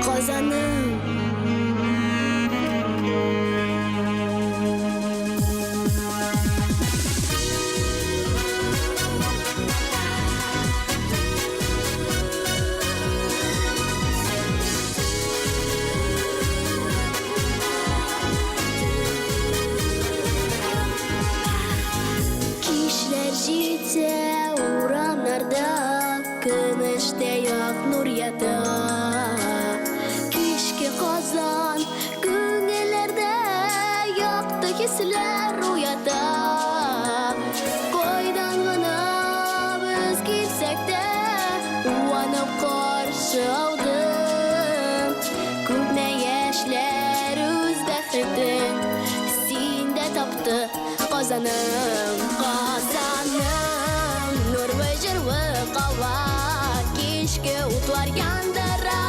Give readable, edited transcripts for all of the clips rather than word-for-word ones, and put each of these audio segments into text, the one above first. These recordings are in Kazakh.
Казаным. Kişiler jitse uğranlarda, kümüşte yok nur yata. Kişki kazan güngelerde, yoktu hisler uyata. Koydan gına biz gitsek de, uyanıp karşı aldım. Köpne yaşlar öz bäxtin, sende taptı Казаным, Казаным, нур ve жырвы қала, кешкі утлар яндыра.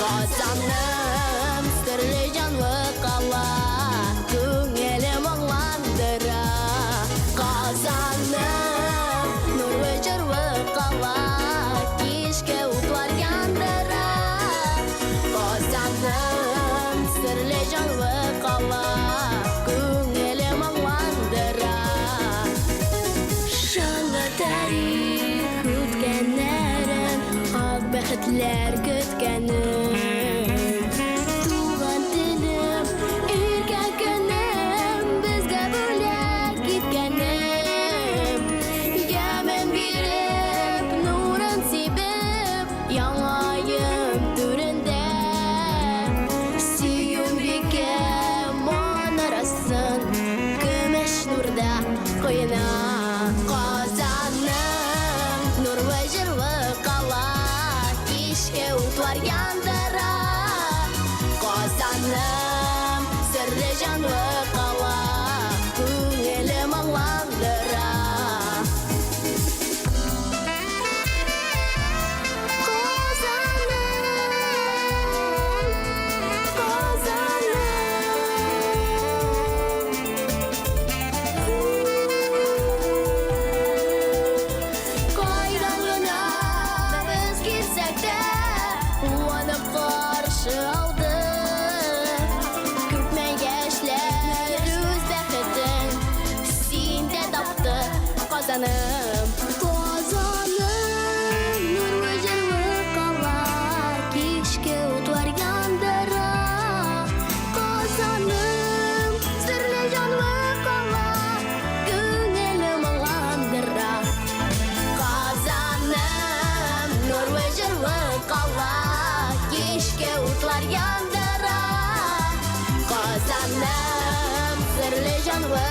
Казаным, сірлі жанлы қала, көңілім аңландыра. Казаным, нур ve жырвы қала, кешкі утлар яндыра. Казаным, сірлі жанлы қала, tarih ötkenlerin, ak bäxtler kötkenim. Tuğan dilim, erkek günüm, bizge bölek gitkenim. Yemin berip, nurun sebip, yanayım türünde. Suyum bekem manarasın, kümüş nurda koyuna. Казаным, нур ve жырвы қала, кешкі утлар яндыра. Казаным, сірлі жанлы қала, көңілім аңландыра. Казаным, Казаным, нур ve жырвы қала, кешкі утлар яндыра. Казаным, сірлі жанлы қала, көңілім аңландыра. Казаным, нур ve жырвы қала, кешкі утлар яндыра. Казаным, сірлі жанлы